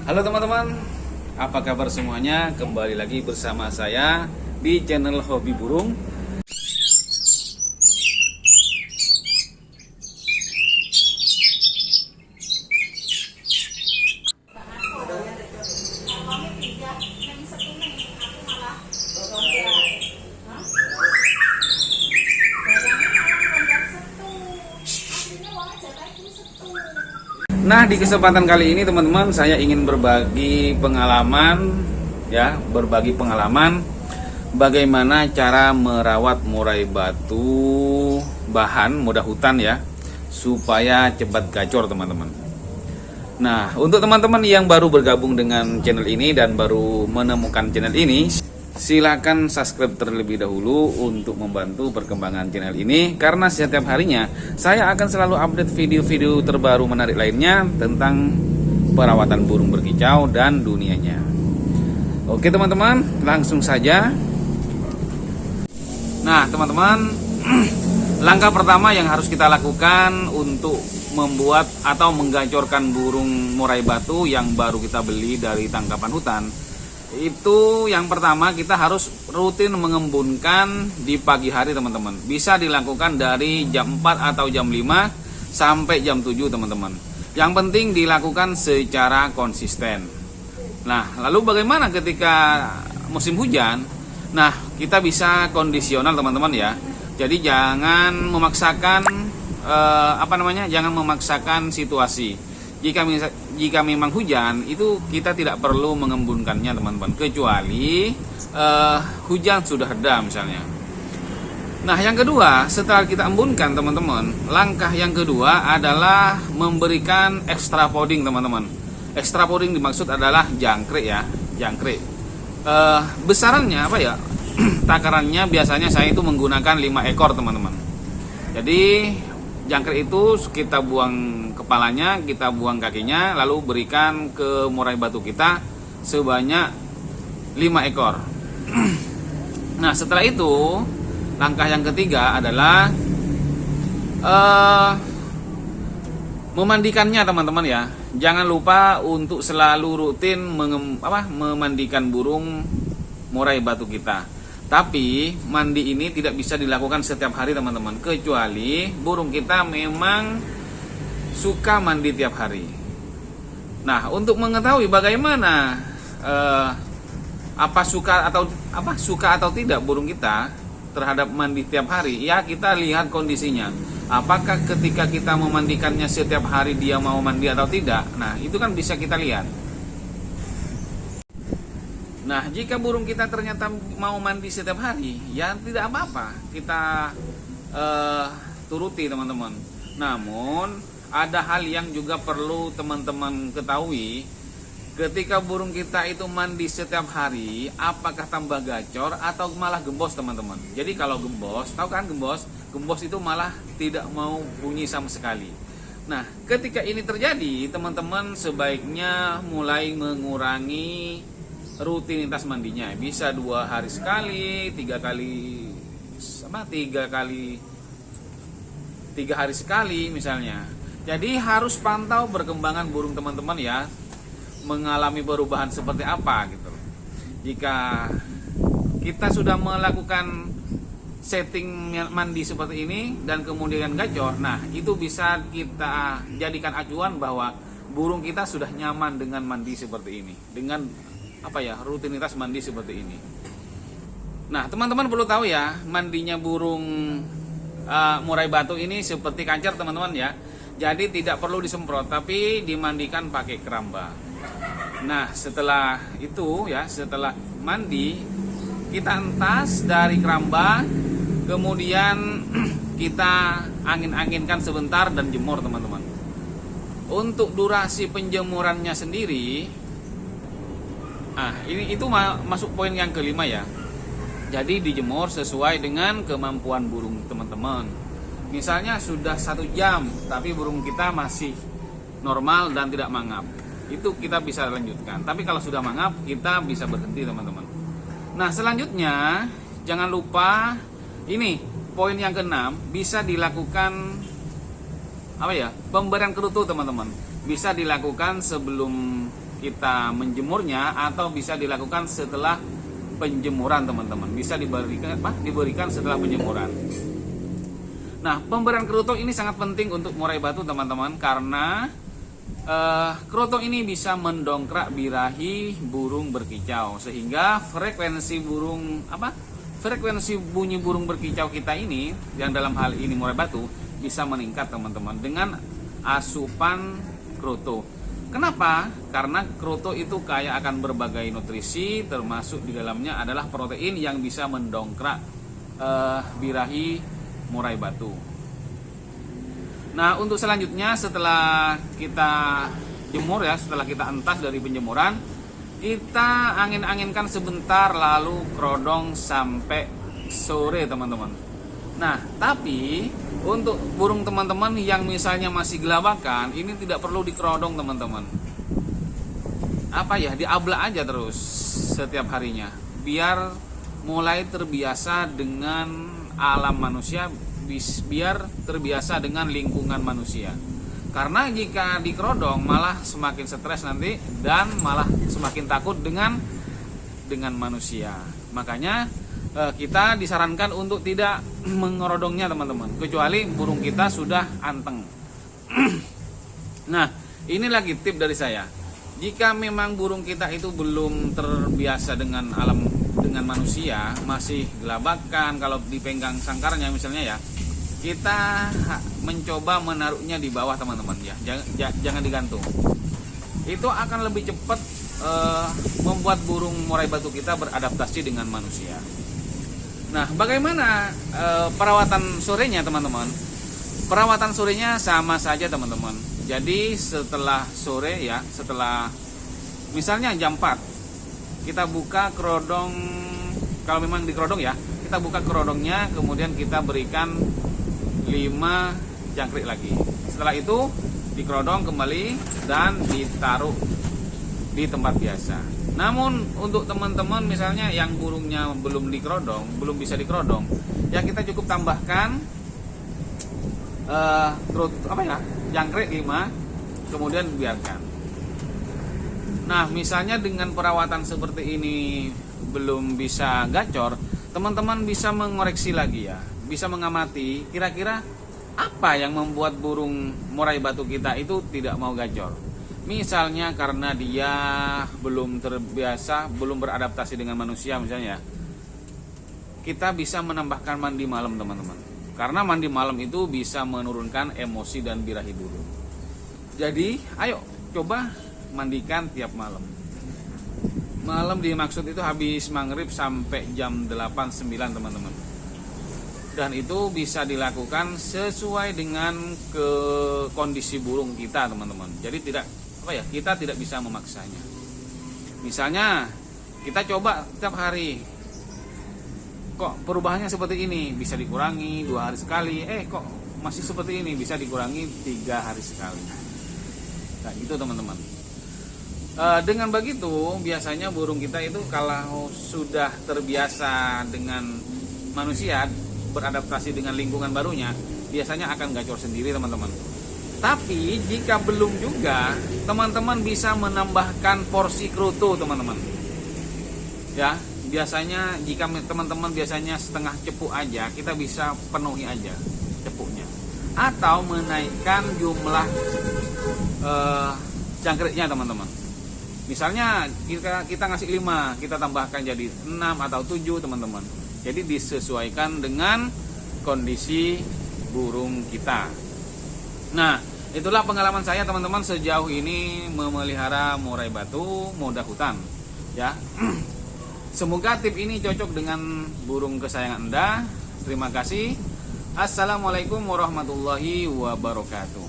Halo teman-teman, apa kabar semuanya? Kembali lagi bersama saya di channel Hobi Burung. Nah, di kesempatan kali ini teman-teman, saya ingin berbagi pengalaman bagaimana cara merawat murai batu bahan mudah hutan ya, supaya cepat gacor teman-teman. Nah, untuk teman-teman yang baru bergabung dengan channel ini dan baru menemukan channel ini, silakan subscribe terlebih dahulu untuk membantu perkembangan channel ini, karena setiap harinya saya akan selalu update video-video terbaru menarik lainnya tentang perawatan burung berkicau dan dunianya. Oke teman-teman, langsung saja. Nah teman-teman, langkah pertama yang harus kita lakukan untuk membuat atau menggacorkan burung murai batu yang baru kita beli dari tangkapan hutan, itu yang pertama kita harus rutin mengembunkan di pagi hari teman-teman. Bisa dilakukan dari jam 4 atau jam 5 sampai jam 7 teman-teman. Yang penting dilakukan secara konsisten. Nah, lalu bagaimana ketika musim hujan? Nah, kita bisa kondisional teman-teman ya. Jadi jangan memaksakan jangan memaksakan situasi. Jika memang hujan, itu kita tidak perlu mengembunkannya teman-teman, kecuali hujan sudah reda misalnya. Nah yang kedua, setelah kita embunkan teman-teman, langkah yang kedua adalah memberikan extra podding teman-teman. Extra podding dimaksud adalah jangkrik ya, jangkrik. Besarannya apa ya? Takarannya biasanya saya itu menggunakan 5 ekor teman-teman. Jadi jangkrik itu kita buang kepalanya, kita buang kakinya, lalu berikan ke murai batu kita sebanyak 5 ekor. Nah setelah itu, langkah yang ketiga adalah memandikannya teman-teman ya. Jangan lupa untuk selalu rutin memandikan burung murai batu kita. Tapi mandi ini tidak bisa dilakukan setiap hari teman-teman, kecuali burung kita memang suka mandi tiap hari. Nah, untuk mengetahui bagaimana suka atau tidak burung kita terhadap mandi tiap hari, ya kita lihat kondisinya. Apakah ketika kita memandikannya setiap hari dia mau mandi atau tidak? Nah, itu kan bisa kita lihat. Nah, jika burung kita ternyata mau mandi setiap hari, ya tidak apa-apa, kita turuti teman-teman. Namun, ada hal yang juga perlu teman-teman ketahui. Ketika burung kita itu mandi setiap hari, apakah tambah gacor atau malah gembos teman-teman? Jadi kalau gembos, tahu kan gembos? Gembos itu malah tidak mau bunyi sama sekali. Nah, ketika ini terjadi, teman-teman sebaiknya mulai mengurangi rutinitas mandinya. Bisa 2 hari sekali, 3 hari sekali misalnya. Jadi harus pantau perkembangan burung teman-teman ya, mengalami perubahan seperti apa gitu. Jika kita sudah melakukan setting mandi seperti ini dan kemudian gacor, nah itu bisa kita jadikan acuan bahwa burung kita sudah nyaman dengan mandi seperti ini, dengan rutinitas mandi seperti ini. Nah teman-teman perlu tahu ya, mandinya burung murai batu ini seperti kancir teman-teman ya. Jadi tidak perlu disemprot, tapi dimandikan pakai keramba. Nah setelah itu ya, setelah mandi kita entas dari keramba, kemudian kita angin-anginkan sebentar dan jemur teman-teman. Untuk durasi penjemurannya sendiri, itu masuk poin yang kelima ya. Jadi dijemur sesuai dengan kemampuan burung teman-teman. Misalnya sudah 1 jam, tapi burung kita masih normal dan tidak mangap, itu kita bisa lanjutkan. Tapi kalau sudah mangap, kita bisa berhenti teman-teman. Nah selanjutnya, jangan lupa ini poin yang ke-6, bisa dilakukan pemberian kerutu teman-teman. bisa dilakukan sebelum kita menjemurnya atau bisa dilakukan setelah penjemuran teman-teman. Bisa diberikan setelah penjemuran. Nah, pemberian kerutuk ini sangat penting untuk murai batu teman-teman, karena kerutuk ini bisa mendongkrak birahi burung berkicau, sehingga frekuensi bunyi burung berkicau kita ini, yang dalam hal ini murai batu, bisa meningkat teman-teman dengan asupan kerutuk. Kenapa? Karena kerutuk itu kaya akan berbagai nutrisi, termasuk di dalamnya adalah protein yang bisa mendongkrak birahi murai batu. Nah, untuk selanjutnya setelah kita jemur ya, setelah kita entas dari penjemuran, kita angin-anginkan sebentar lalu kerodong sampai sore teman-teman. Nah, tapi untuk burung teman-teman yang misalnya masih gelabakan, ini tidak perlu dikerodong teman-teman. Diablak aja terus setiap harinya, biar mulai terbiasa dengan alam manusia, biar terbiasa dengan lingkungan manusia. Karena jika dikerodong malah semakin stres nanti, dan malah semakin takut dengan manusia. Makanya kita disarankan untuk tidak mengerodongnya teman-teman, kecuali burung kita sudah anteng. Nah, ini lagi tip dari saya. Jika memang burung kita itu belum terbiasa dengan manusia, masih gelabakan, kalau dipenggang sangkarnya misalnya ya, kita mencoba menaruhnya di bawah teman-teman ya, jangan digantung. Itu akan lebih cepat membuat burung murai batu kita beradaptasi dengan manusia. Nah, bagaimana perawatan sorenya teman-teman? Perawatan sorenya sama saja teman-teman. Jadi setelah sore ya, setelah misalnya jam 4, kita buka kerodong, kalau memang dikerodong ya, kita buka kerodongnya, kemudian kita berikan 5 jangkrik lagi. Setelah itu dikerodong kembali dan ditaruh di tempat biasa. Namun untuk teman-teman misalnya yang burungnya belum bisa dikerodong, ya kita cukup tambahkan jangkrik 5, kemudian biarkan. Nah, misalnya dengan perawatan seperti ini belum bisa gacor, teman-teman bisa mengoreksi lagi ya, bisa mengamati kira-kira apa yang membuat burung murai batu kita itu tidak mau gacor. Misalnya karena dia belum terbiasa, belum beradaptasi dengan manusia misalnya. Kita bisa menambahkan mandi malam teman-teman. Karena mandi malam itu bisa menurunkan emosi dan birahi burung. Jadi, ayo coba mandikan tiap malam. Malam dimaksud itu habis maghrib sampai jam 8-9 teman-teman. Dan itu bisa dilakukan sesuai dengan kondisi burung kita teman-teman. Jadi kita tidak bisa memaksanya. Misalnya kita coba tiap hari, kok perubahannya seperti ini, bisa dikurangi 2 hari sekali. Kok masih seperti ini, bisa dikurangi 3 hari sekali. Nah gitu teman-teman. Dengan begitu biasanya burung kita itu kalau sudah terbiasa dengan manusia, beradaptasi dengan lingkungan barunya, biasanya akan gacor sendiri teman-teman. Tapi jika belum juga, teman-teman bisa menambahkan porsi kerutu teman-teman. Ya, biasanya jika teman-teman biasanya setengah cepuk aja, kita bisa penuhi aja cepuknya. Atau menaikkan jumlah jangkriknya teman-teman. Misalnya kita ngasih 5, kita tambahkan jadi 6 atau 7 teman-teman. Jadi disesuaikan dengan kondisi burung kita. Nah, itulah pengalaman saya teman-teman sejauh ini memelihara murai batu moda hutan ya. Semoga tip ini cocok dengan burung kesayangan Anda. Terima kasih. Assalamualaikum warahmatullahi wabarakatuh.